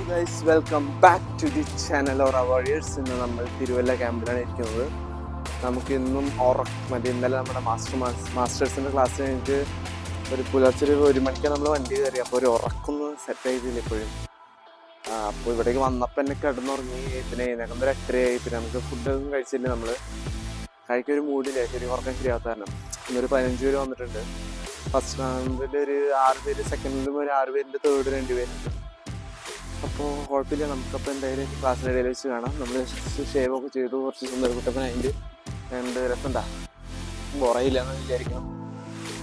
Guys, welcome back to the channel our അവാർഡിയേഴ്സ്. ഇന്ന് നമ്മൾ തിരുവല്ല ക്യാമ്പിലാണ് ഇരിക്കുന്നത്. നമുക്ക് ഇന്നും ഇന്നലെ നമ്മുടെ മാസ്റ്റേഴ്സിൻ്റെ ക്ലാസ് കഴിഞ്ഞിട്ട് ഒരു പുലർച്ചെ 1 മണിക്കാണ് നമ്മൾ വണ്ടി കയറി. അപ്പോൾ ഒരു ഉറക്കൊന്നും സെറ്റ് ആയിട്ടില്ല ഇപ്പോഴും. അപ്പോൾ ഇവിടേക്ക് വന്നപ്പോൾ എന്നെ കിടന്നുറങ്ങി. പിന്നെ എഴുന്നേക്കുന്നത് 8:30 പിന്നെ നമുക്ക് ഫുഡൊന്നും കഴിച്ചില്ല. നമ്മൾ കഴിക്കൊരു മൂഡില്ല, ശരി ഉറക്കം ശരിയാത്ത കാരണം. ഇന്നൊരു 15 പേര് വന്നിട്ടുണ്ട്. ഫസ്റ്റ് റൗണ്ടിൽ ഒരു 6 പേര്, സെക്കൻഡിലും ഒരു 6 പേരിൻ്റെ, തേർഡ് 2 പേരുണ്ട്. അപ്പോൾ കുഴപ്പമില്ല. നമുക്കപ്പോൾ എന്തായാലും ക്ലാസ്സിൻ്റെ ഇടയിൽ വെച്ച് കാണാം. നമ്മൾ ഷേവൊക്കെ ചെയ്തു, കുറച്ച് സുന്ദരക്കുട്ടപ്പൻ അതിൻ്റെ രണ്ട് രസമുണ്ടാ കുറയില്ല എന്ന് വിചാരിക്കണം.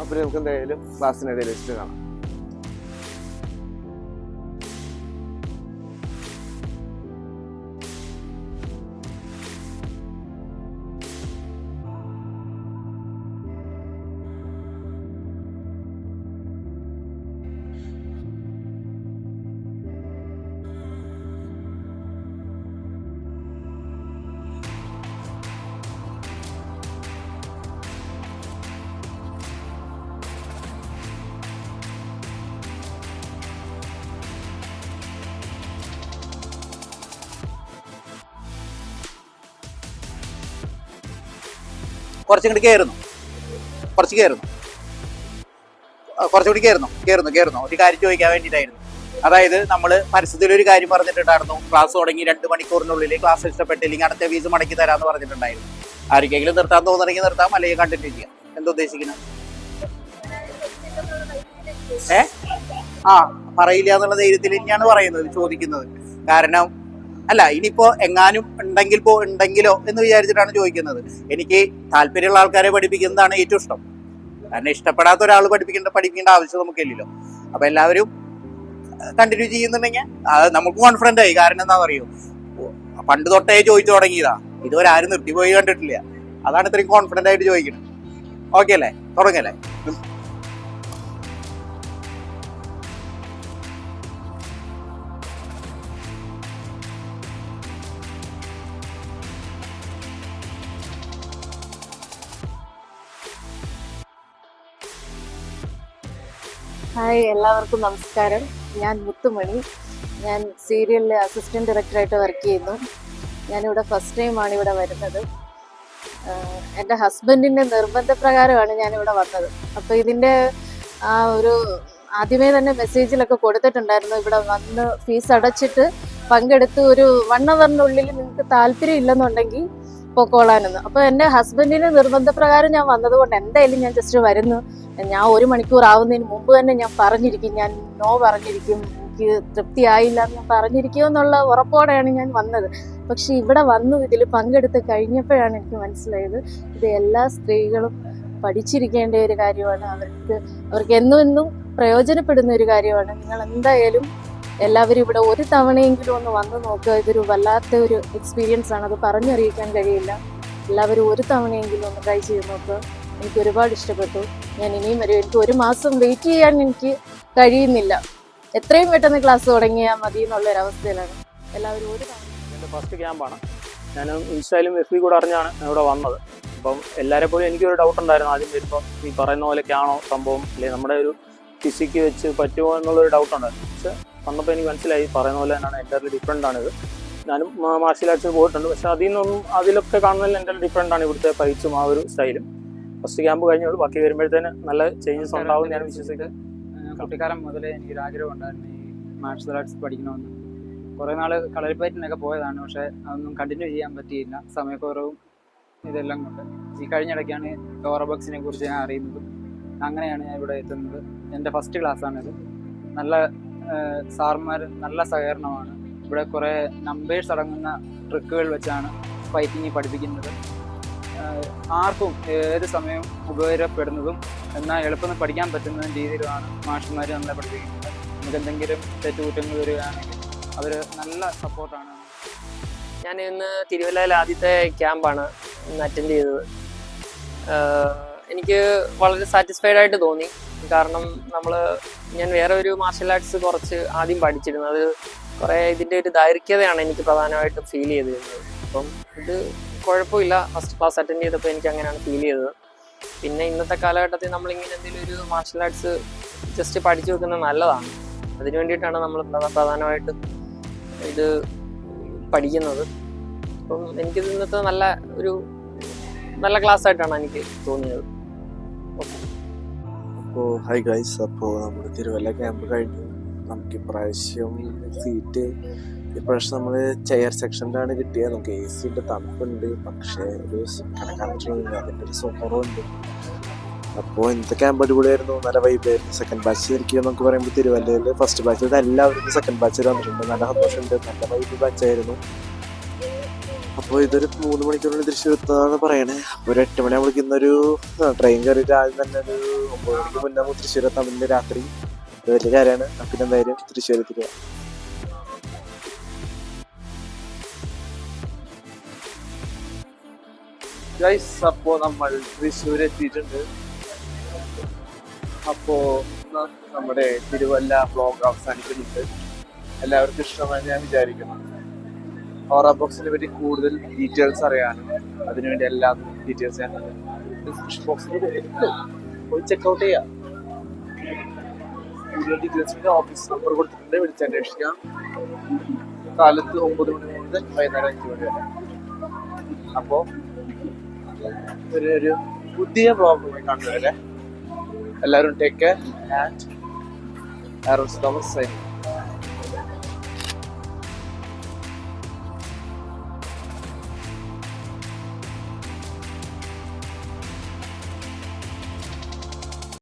അപ്പോൾ നമുക്ക് എന്തായാലും ക്ലാസ്സിൻ്റെ ഇടയിൽ വെച്ചിട്ട് കാണാം. കുറച്ചുകൂടി കയറുന്നു ഒരു കാര്യം ചോദിക്കാൻ വേണ്ടിയിട്ടായിരുന്നു. അതായത് നമ്മൾ പരസ്യത്തിൽ ഒരു കാര്യം പറഞ്ഞിട്ടുണ്ടായിരുന്നു, ക്ലാസ് തുടങ്ങി 2 മണിക്കൂറിനുള്ളിൽ ക്ലാസ് ഇഷ്ടപ്പെട്ടില്ലെങ്കിൽ അടുത്ത ഫീസ് മടക്കി തരാമെന്ന് പറഞ്ഞിട്ടുണ്ടായിരുന്നു. ആർക്കെങ്കിലും നിർത്താൻ തോന്നണമെങ്കിൽ നിർത്താം, അല്ലെങ്കിൽ കണ്ടിന്യൂ ചെയ്യാം. എന്തുദ്ദേശിക്കണം? പറയില്ല എന്നുള്ള ധൈര്യത്തിൽ തന്നെയാണ് ചോദിക്കുന്നത്. കാരണം അല്ല, ഇനിയിപ്പോ എങ്ങാനും ഉണ്ടെങ്കിലോ എന്ന് വിചാരിച്ചിട്ടാണ് ചോദിക്കുന്നത്. എനിക്ക് താല്പര്യമുള്ള ആൾക്കാരെ പഠിപ്പിക്കുന്നതാണ് ഏറ്റവും ഇഷ്ടം. കാരണം ഇഷ്ടപ്പെടാത്ത ഒരാൾ പഠിപ്പിക്കേണ്ട ആവശ്യം നമുക്കില്ലല്ലോ. അപ്പൊ എല്ലാവരും കണ്ടിന്യൂ ചെയ്യുന്നുണ്ടെങ്കിൽ അത് നമുക്ക് കോൺഫിഡന്റ് ആയി. കാരണം എന്താ പറയൂ, പണ്ട് തൊട്ടേ ചോദിച്ചു തുടങ്ങിയതാ, ഇതുവരെ ആരും നിർത്തിപ്പോയി കണ്ടിട്ടില്ല. അതാണ് ഇത്രയും കോൺഫിഡന്റ് ആയിട്ട് ചോദിക്കുന്നത്. ഓക്കെ അല്ലേ? തുടങ്ങല്ലേ? ഹായ്, എല്ലാവർക്കും നമസ്കാരം. ഞാൻ മുത്തുമണി. ഞാൻ സീരിയലിലെ അസിസ്റ്റൻറ്റ് ഡയറക്ടറായിട്ട് വർക്ക് ചെയ്യുന്നു. ഞാനിവിടെ ഫസ്റ്റ് ടൈമാണ് ഇവിടെ വരുന്നത്. എൻ്റെ ഹസ്ബൻഡിൻ്റെ നിർബന്ധപ്രകാരമാണ് ഞാനിവിടെ വന്നത്. അപ്പോൾ ഇതിൻ്റെ ആദ്യമേ തന്നെ മെസ്സേജിലൊക്കെ കൊടുത്തിട്ടുണ്ടായിരുന്നു, ഇവിടെ വന്ന് ഫീസ് അടച്ചിട്ട് പങ്കെടുത്ത് ഒരു 1 അവറിനുള്ളിൽ നിങ്ങൾക്ക് താല്പര്യം ഇല്ലെന്നുണ്ടെങ്കിൽ പൊക്കോളാനെന്ന്. അപ്പോൾ എൻ്റെ ഹസ്ബൻഡിൻ്റെ നിർബന്ധപ്രകാരം ഞാൻ വന്നതുകൊണ്ട് എന്തായാലും ഞാൻ ജസ്റ്റ് വരുന്നു. ഞാൻ 1 മണിക്കൂർ ആവുന്നതിന് മുമ്പ് തന്നെ ഞാൻ പറഞ്ഞിരിക്കും, ഞാൻ നോ പറഞ്ഞിരിക്കും, എനിക്ക് തൃപ്തിയായില്ല എന്ന് ഞാൻ പറഞ്ഞിരിക്കും എന്നുള്ള ഉറപ്പോടെയാണ് ഞാൻ വന്നത്. പക്ഷെ ഇവിടെ വന്നു ഇതിൽ പങ്കെടുത്ത് കഴിഞ്ഞപ്പോഴാണ് എനിക്ക് മനസ്സിലായത്, ഇത് എല്ലാ സ്ത്രീകളും പഠിച്ചിരിക്കേണ്ട ഒരു കാര്യമാണ്. അവർക്ക് എന്നും പ്രയോജനപ്പെടുന്ന ഒരു കാര്യമാണ്. നിങ്ങൾ എന്തായാലും എല്ലാവരും ഇവിടെ ഒരു തവണയെങ്കിലും ഒന്ന് വന്ന് നോക്കുക. ഇതൊരു വല്ലാത്ത ഒരു എക്സ്പീരിയൻസ് ആണ്, അത് പറഞ്ഞറിയിക്കാൻ കഴിയില്ല. എല്ലാവരും ഒരു തവണയെങ്കിലും ഒന്ന് ട്രൈ ചെയ്ത് നോക്കുക. എനിക്ക് ഒരുപാട് ഇഷ്ടപ്പെട്ടു. ഞാൻ ഇനിയും വരും. എനിക്ക് 1 മാസം വെയിറ്റ് ചെയ്യാൻ എനിക്ക് കഴിയുന്നില്ല. എത്രയും പെട്ടെന്ന് ക്ലാസ് തുടങ്ങിയാൽ മതി എന്നുള്ളൊരവസ്ഥയിലാണ് എല്ലാവരും. എൻ്റെ ഫസ്റ്റ് ക്യാമ്പാണ്. ഞാൻ ഇൻസ്റ്റയിലും FB കൂടെ അറിഞ്ഞാണ് ഇവിടെ വന്നത്. അപ്പം എല്ലാവരെ പോലും എനിക്കൊരു ഡൗട്ട് ഉണ്ടായിരുന്നു ആദ്യം വരുമ്പോൾ, ഈ പറയുന്ന പോലെയൊക്കെയാണോ സംഭവം, അല്ലെങ്കിൽ നമ്മുടെ ഒരു ഫിസിക്ക് വെച്ച് പറ്റുമോ എന്നുള്ളൊരു ഡൗട്ട് ഉണ്ടായിരുന്നു. പക്ഷെ വന്നപ്പോൾ എനിക്ക് മനസ്സിലായി, പറയുന്ന പോലെ തന്നെയാണ്, എൻ്റെ ഡിഫറെൻ്റ് ആണിത്. ഞാനും മാർഷ്യൽ ആർട്സ് പോയിട്ടുണ്ട്, പക്ഷെ അതിലൊക്കെ കാണുന്നതിൽ എൻ്റെ ഡിഫറെൻ്റ് ആണ് ഇവിടുത്തെ ഫൈറ്റ്സും ആ ഒരു സ്റ്റൈലും. ഫസ്റ്റ് ക്യാമ്പ് കഴിഞ്ഞോളൂ, ബാക്കി വരുമ്പോഴത്തേന് നല്ല ചേഞ്ചസ് ഉണ്ടാവും ഞാൻ വിശ്വസിക്കുന്നത്. കുട്ടിക്കാലം മുതലേ എനിക്കൊരാഗ്രഹം ഉണ്ടായിരുന്നു ഈ മാർഷ്യൽ ആർട്സ് പഠിക്കണമെന്ന്. കുറേ നാൾ കളരിപ്പയറ്റിനൊക്കെ പോയതാണ്, പക്ഷേ അതൊന്നും കണ്ടിന്യൂ ചെയ്യാൻ പറ്റിയില്ല, സമയക്കുറവും ഇതെല്ലാം കൊണ്ട്. ഈ കഴിഞ്ഞിടയ്ക്കാണ് ഓറബക്സിനെ കുറിച്ച് ഞാൻ അറിയുന്നത്. അങ്ങനെയാണ് ഞാൻ ഇവിടെ എത്തുന്നത്. എൻ്റെ ഫസ്റ്റ് ക്ലാസ്സാണിത്. നല്ല സാർമാർ, നല്ല സഹകരണമാണ്. ഇവിടെ കുറേ നമ്പേഴ്സ് അടങ്ങുന്ന ട്രിക്കുകൾ വെച്ചാണ് ഫൈറ്റിങ് പഠിപ്പിക്കുന്നത്. ആർക്കും ഏത് സമയവും ഉപകാരപ്പെടുന്നതും എന്നാൽ എളുപ്പം പഠിക്കാൻ പറ്റുന്ന രീതിയിലാണ് മാഷന്മാർ നമ്മളെ പഠിപ്പിക്കുന്നത്. നമുക്ക് എന്തെങ്കിലും തെറ്റുകുറ്റങ്ങൾ വരികയാണെങ്കിൽ അവർ നല്ല സപ്പോർട്ടാണ്. ഞാൻ ഇന്ന് തിരുവല്ലയിലെ ആദ്യത്തെ ക്യാമ്പാണ് ഇന്ന് അറ്റൻഡ് ചെയ്തത്. എനിക്ക് വളരെ സാറ്റിസ്ഫൈഡ് ആയിട്ട് തോന്നി. കാരണം ഞാൻ വേറെ ഒരു മാർഷ്യൽ ആർട്സ് കുറച്ച് ആദ്യം പഠിച്ചിരുന്നു. അത് കുറേ ഇതിൻ്റെ ഒരു ദൈർഘ്യതയാണ് എനിക്ക് പ്രധാനമായിട്ടും ഫീൽ ചെയ്തിരുന്നത്. അപ്പം ഇത് കുഴപ്പമില്ല. ഫസ്റ്റ് ക്ലാസ് അറ്റൻഡ് ചെയ്തപ്പോൾ എനിക്ക് അങ്ങനെയാണ് ഫീൽ ചെയ്തത്. പിന്നെ ഇന്നത്തെ കാലഘട്ടത്തിൽ നമ്മളിങ്ങനെ എന്തെങ്കിലും ഒരു മാർഷ്യൽ ആർട്സ് ജസ്റ്റ് പഠിച്ചു വെക്കുന്നത് നല്ലതാണ്. അതിനു വേണ്ടിയിട്ടാണ് നമ്മൾ പ്രധാനമായിട്ടും ഇത് പഠിക്കുന്നത്. അപ്പം എനിക്കിത് ഇന്നത്തെ നല്ല ക്ലാസ് ആയിട്ടാണ് എനിക്ക് തോന്നിയത്. അപ്പോൾ ഹായ് ഗൈസ്, അപ്പോൾ നമ്മൾ തിരുവല്ല ക്യാമ്പ് കഴിഞ്ഞു. നമുക്ക് ഇപ്രാവശ്യം നമ്മൾ ചെയർ സെക്ഷനിലാണ് കിട്ടിയത്. നമുക്ക് AC ഉണ്ട്, തണുപ്പുണ്ട്, പക്ഷേ ഒരു കിടക്കാൻ പറ്റുന്നില്ല, അതിൻ്റെ ഒരു സുഖമുണ്ട്. അപ്പോൾ ഇന്നത്തെ ക്യാമ്പ് അടിപൊളിയായിരുന്നു, നല്ല വൈബായിരുന്നു. സെക്കൻഡ് ബാച്ച് ശരിക്കും നമുക്ക് പറയുമ്പോൾ തിരുവല്ലയിൽ ഫസ്റ്റ് ബാച്ചിൽ എല്ലാവർക്കും സെക്കൻഡ് ബാച്ചിൽ വന്നിട്ടുണ്ട്. നല്ല സന്തോഷമുണ്ട്, നല്ല വൈബ് ബാച്ചായിരുന്നു. അപ്പോൾ ഇതൊരു 3 മണിക്കൂറിനുള്ളിൽ തൃശ്ശൂരെത്താന്ന് പറയണേ. അപ്പോൾ ഒരു 8 മണിയാകുമ്പോഴേക്കും ഇന്നൊരു ട്രെയിൻ കയറിയിട്ട് ആദ്യം തന്നെ ഒരു 9 മണിക്ക് മുന്നേ നമുക്ക് തൃശ്ശൂരെത്താൻ പറ്റുന്ന രാത്രി. ഇത് വലിയ കാര്യമാണ്. പിന്നെ എന്തായാലും തൃശ്ശൂരെത്തില്ല. അപ്പോൾ നമ്മൾ തൃശ്ശൂർ എത്തിയിട്ടുണ്ട്. അപ്പോൾ നമ്മുടെ തിരുവല്ല വ്ലോഗ് അവസാനിക്കുന്നുണ്ട്. എല്ലാവർക്കും ഇഷ്ടമായി ഞാൻ വിചാരിക്കുന്നു. ഓറ ബോക്സിനെ പറ്റി കൂടുതൽ ഡീറ്റെയിൽസ് അറിയാനും അതിനുവേണ്ടി എല്ലാ ഡീറ്റെയിൽസ് ഞാൻ ഡിസ്ക്രിപ്ഷൻ ബോക്സിൽ പോയി ചെക്കൗട്ട് ചെയ്യാം. കൂടുതൽ ഡീറ്റെയിൽസിൻ്റെ ഓഫീസ് നമ്പർ കൊടുത്തിട്ടുണ്ട്, വിളിച്ചന്വേഷിക്കാം. കാലത്ത് 9 മണി മുതൽ വൈകുന്നേരം 5 മണി വരെ. അപ്പോൾ ഒരു പുതിയ വ്ലോഗുമായി കാണുന്നവരെ എല്ലാവരും take care and arrows Thomas signing.